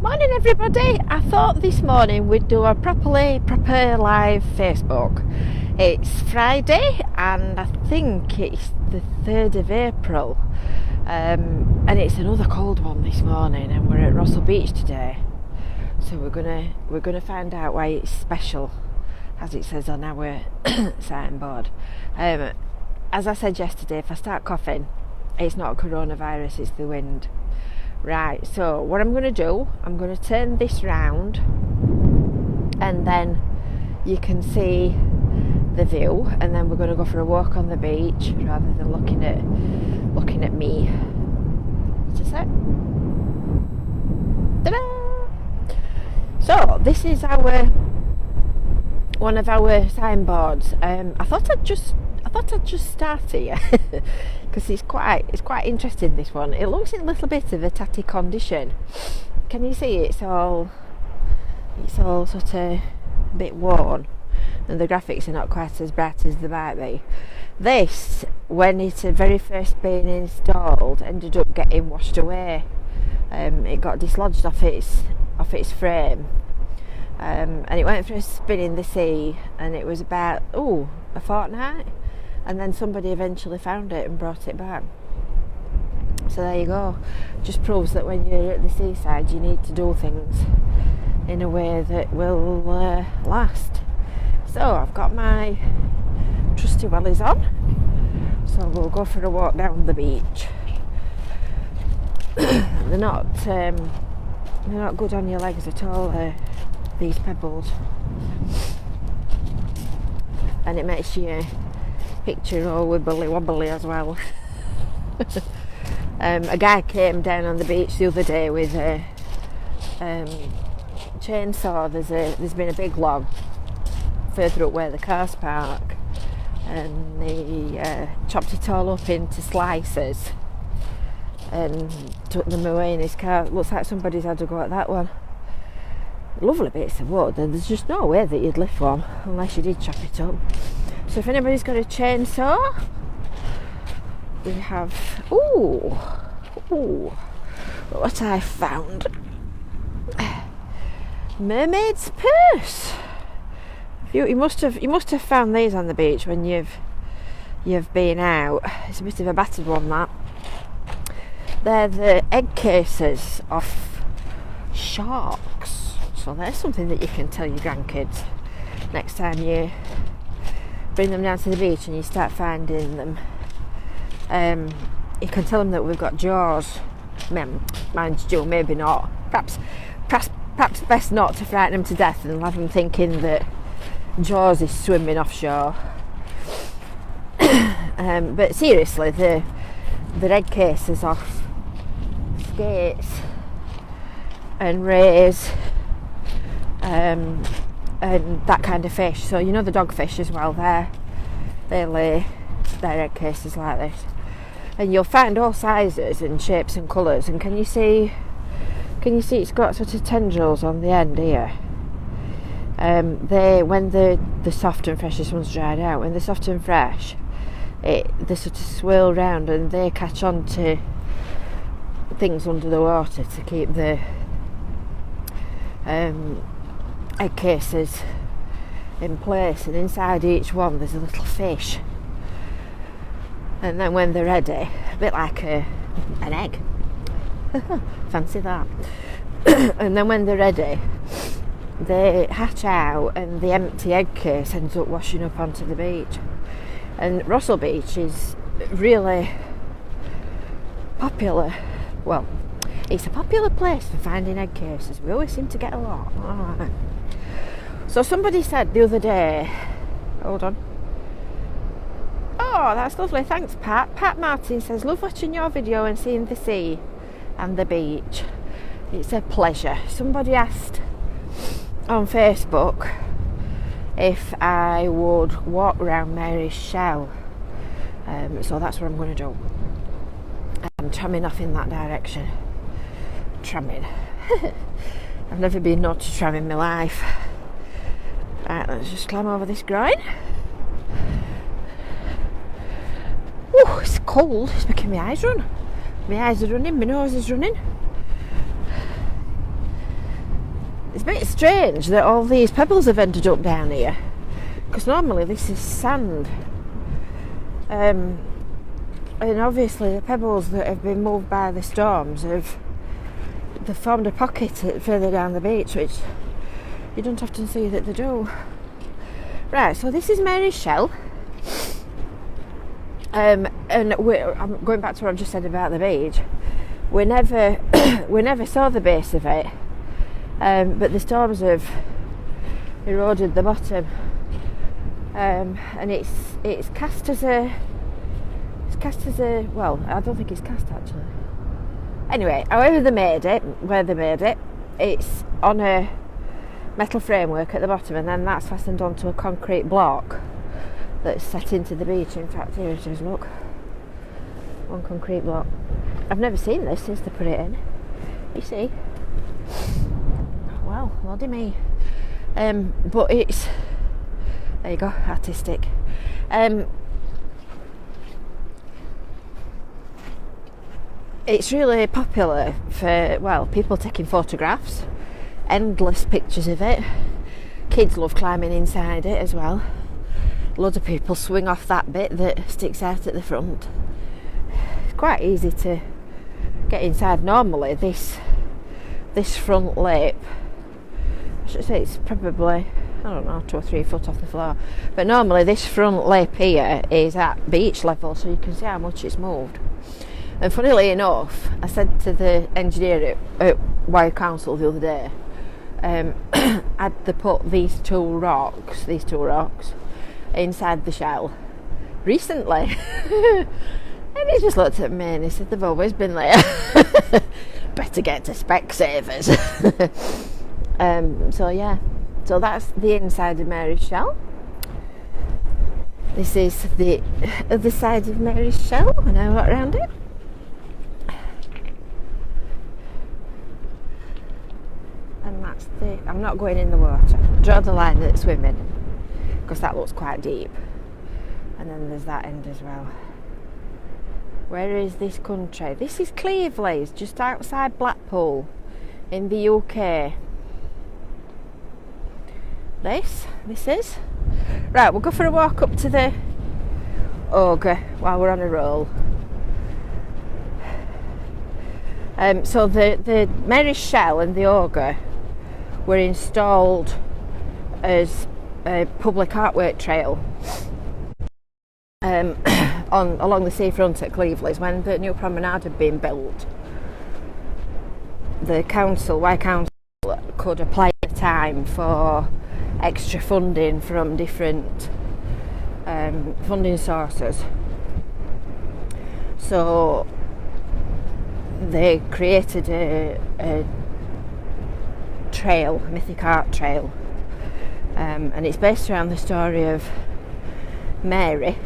Morning everybody. I thought this morning we'd do a proper live Facebook. It's Friday and I think it's the 3rd of April, and it's another cold one this morning, and we're at Russell Beach today, so we're gonna find out why it's special, as it says on our signboard. As I said yesterday, if I start coughing, it's not coronavirus, it's the wind. Right, so what I'm going to do, I'm going to turn this round and then you can see the view, and then we're going to go for a walk on the beach rather than looking at me. Just a sec. Ta-da! So this is one of our signboards. I thought I'd just start here because it's quite interesting, this one. It looks in a little bit of a tatty condition. Can you see it's all sort of a bit worn and the graphics are not quite as bright as they might be. This, when it had very first been installed, ended up getting washed away. It got dislodged off its frame, and it went for a spin in the sea, and it was about a fortnight, and then somebody eventually found it and brought it back. So there you go. Just proves that when you're at the seaside you need to do things in a way that will last. So I've got my trusty wellies on, so we'll go for a walk down the beach. They're not good on your legs at all, these pebbles, and it makes you picture all wibbly wobbly as well. A guy came down on the beach the other day with a chainsaw. There's been a big log further up where the cars park, and he chopped it all up into slices and took them away in his car. It looks like somebody's had a go at that one. Lovely bits of wood, and there's just no way that you'd lift one unless you did chop it up. So if anybody's got a chainsaw, we have what I found. Mermaid's purse. You must have found these on the beach when you've been out. It's a bit of a battered one, that. They're the egg cases of sharks. So there's something that you can tell your grandkids next time you bring them down to the beach and you start finding them. You can tell them that we've got jaws. Mind you, maybe not. Perhaps best not to frighten them to death and have them thinking that Jaws is swimming offshore. But seriously, the egg cases off skates and rays, and that kind of fish. So you know the dogfish as well, they lay their egg cases like this, and you'll find all sizes and shapes and colours. And can you see it's got sort of tendrils on the end here. When the soft and fresh, this one's dried out, when they're soft and fresh, they sort of swirl round and they catch on to things under the water to keep the egg cases in place, and inside each one there's a little fish, and then when they're ready, a bit like an egg, fancy that. And then when they're ready, they hatch out and the empty egg case ends up washing up onto the beach. And Russell Beach is really popular. Well, it's a popular place for finding egg cases. We always seem to get a lot. Oh. So somebody said the other day, hold on. Oh, that's lovely. Thanks, Pat. Pat Martin says, love watching your video and seeing the sea and the beach. It's a pleasure. Somebody asked on Facebook if I would walk around Mary's Shell. So that's what I'm going to do. I'm tramming off in that direction. Tramming. I've never been known to tram in my life. Right, let's just climb over this groin. Ooh, it's cold. It's making my eyes run. My eyes are running, my nose is running. It's a bit strange that all these pebbles have ended up down here, because normally this is sand. And obviously the pebbles that have been moved by the storms they've formed a pocket further down the beach, which you don't often see that they do. Right, so this is Mary's Shell. And I'm going back to what I've just said about the beach. We never saw the base of it, but the storms have eroded the bottom, and it's cast as a well, I don't think it's cast actually. Anyway, however they made it, where they made it, it's on a metal framework at the bottom, and then that's fastened onto a concrete block that's set into the beach. In fact, here it is, look, one concrete block. I've never seen this since they put it in. You see? Well, lordy me. But it's, there you go, artistic. It's really popular for, well, people taking photographs, endless pictures of it. Kids love climbing inside it as well. Loads of people swing off that bit that sticks out at the front. It's quite easy to get inside. Normally this front lip, I should say it's probably, I don't know, 2 or 3 foot off the floor, but normally this front lip here is at beach level, so you can see how much it's moved. And funnily enough, I said to the engineer at Wire Council the other day, had they put these two rocks inside the shell recently. And he just looked at me and he said, they've always been there. Better get to Specsavers. So yeah, so that's the inside of Mary's Shell. This is the other side of Mary's Shell, and I walk around it. And that's I'm not going in the water. Draw the line at swimming, because that looks quite deep. And then there's that end as well. Where is this country? This is Cleveland, just outside Blackpool in the UK. This is. Right, we'll go for a walk up to the Ogre while we're on a roll. So the Mary's Shell and the Ogre were installed as a public artwork trail along the seafront at Cleveland when the new promenade had been built. The Wye Council could apply at the time for extra funding from different funding sources. So they created a trail, a mythic art trail, and it's based around the story of Mary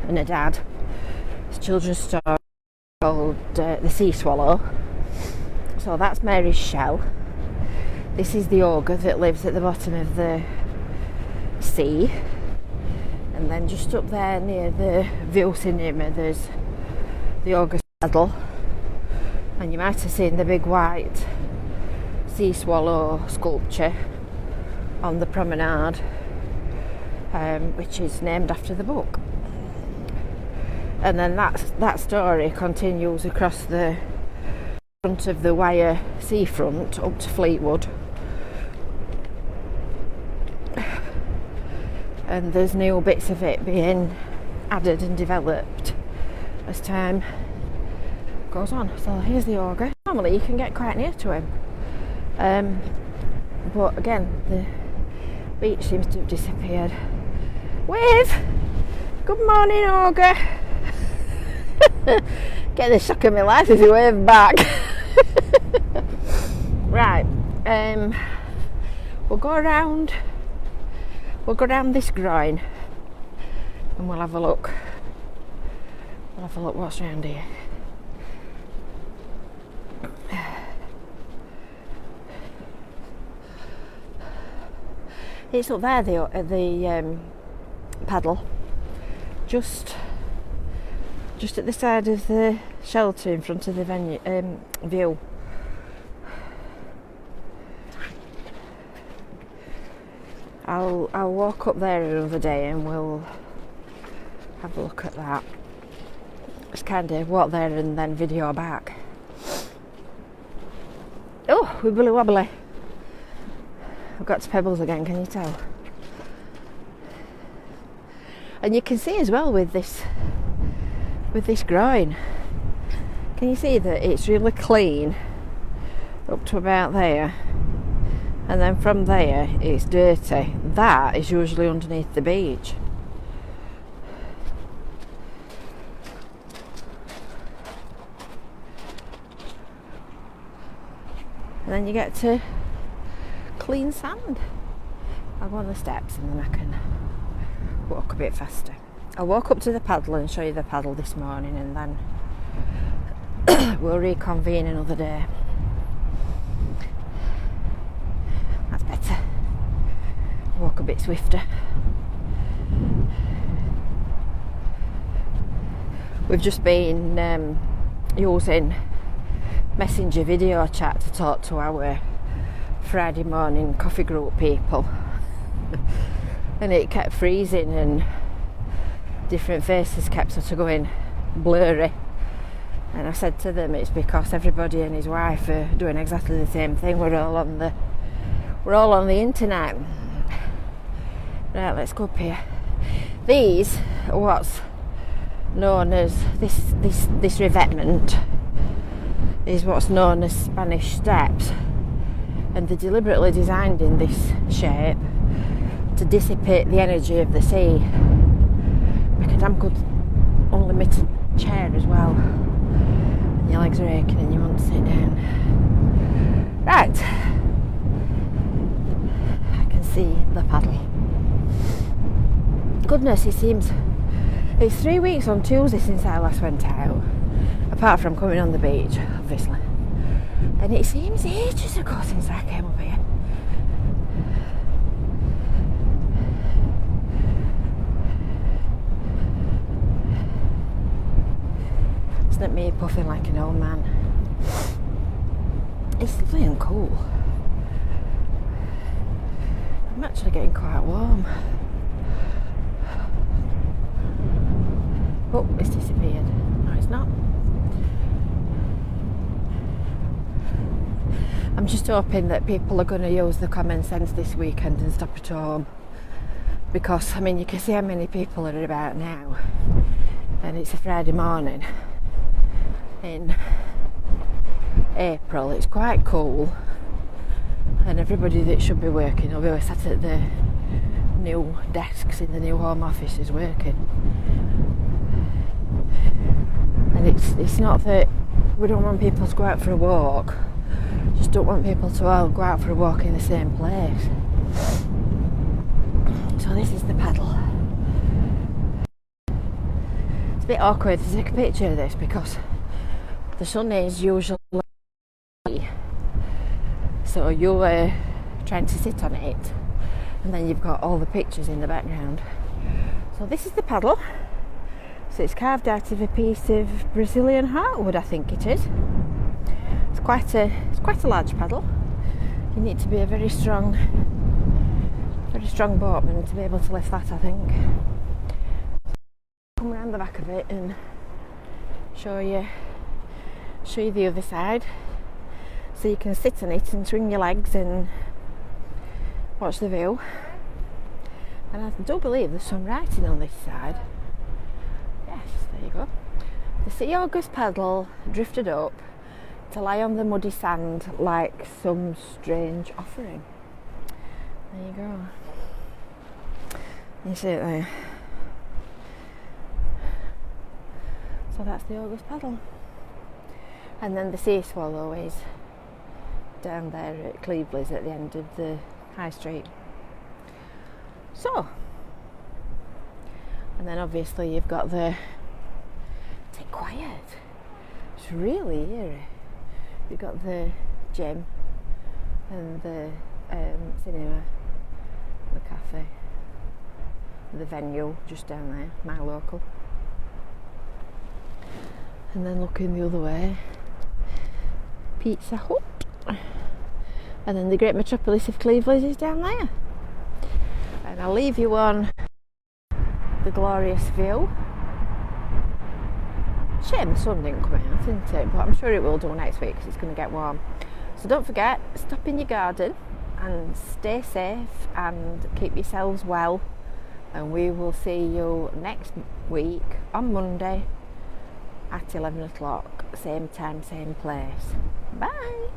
and her dad. It's a children's story called The Sea Swallow. So that's Mary's Shell. This is the ogre that lives at the bottom of the sea, and then just up there near the view cinema there's the ogre's saddle, and you might have seen the big white sea swallow sculpture on the promenade, which is named after the book. And then that story continues across the front of the Wyre seafront up to Fleetwood, and there's new bits of it being added and developed as time goes on. So here's the ogre. Normally you can get quite near to him, but again the beach seems to have disappeared. Wave! Good morning, ogre. Get the shock of my life if you wave back. Right, we'll go around this groin and we'll have a look what's around here. It's up there, the paddle, just at the side of the shelter in front of the venue view. I'll walk up there another day and we'll have a look at that. Just kind of walk there and then video back. Oh, wibbly wobbly. I've got to pebbles again, can you tell? And you can see as well with this groin, can you see that it's really clean up to about there, and then from there it's dirty. That is usually underneath the beach. And then you get to clean sand. I'll go on the steps and then I can walk a bit faster. I'll walk up to the paddle and show you the paddle this morning, and then we'll reconvene another day. That's better. Walk a bit swifter. We've just been using Messenger video chat to talk to our Friday morning coffee group people. And it kept freezing and different faces kept sort of going blurry. And I said to them, it's because everybody and his wife are doing exactly the same thing. We're all on the internet. Right, let's go up here. These are what's known as this revetment is what's known as Spanish steps, and they're deliberately designed in this shape to dissipate the energy of the sea. Make a damn good unlimited chair as well. And your legs are aching and you want to sit down. Right, I can see the paddle. Goodness, it's 3 weeks on Tuesday since I last went out, apart from coming on the beach, obviously. And it seems ages ago since I came up here. It's not me puffing like an old man. It's lovely and cool. I'm actually getting quite warm. Oh, it's disappeared. No, it's not. I'm just hoping that people are going to use the common sense this weekend and stop at home, because I mean you can see how many people are about now, and it's a Friday morning in April. It's quite cool, and everybody that should be working will be sat at the new desks in the new home office is working. And it's not that we don't want people to go out for a walk, just don't want people to all go out for a walk in the same place. So this is the paddle. It's a bit awkward to take a picture of this because the sun is usually, so you're trying to sit on it and then you've got all the pictures in the background. So this is the paddle. So it's carved out of a piece of Brazilian heartwood, I think it is. It's quite a large paddle. You need to be a very strong boatman to be able to lift that, I think. Come around the back of it and show you the other side, so you can sit on it and swing your legs and watch the view. And I do believe there's some writing on this side. Yes, there you go. The Sea Ogre's paddle drifted up to lie on the muddy sand like some strange offering. There you go. You see it there. So that's the Ogre's paddle. And then the sea swallow is down there at Cleveland's at the end of the high street. So, and then obviously you've got the, take quiet, it's really eerie. You've got the gym and the cinema, the cafe, the venue just down there, my local. And then looking the other way, Pizza Hut. And then the great metropolis of Cleveland is down there. I'll leave you on the glorious view. Shame the sun didn't come out, isn't it? But I'm sure it will do next week because it's going to get warm. So don't forget, stop in your garden and stay safe and keep yourselves well. And we will see you next week on Monday at 11 o'clock, same time, same place. Bye.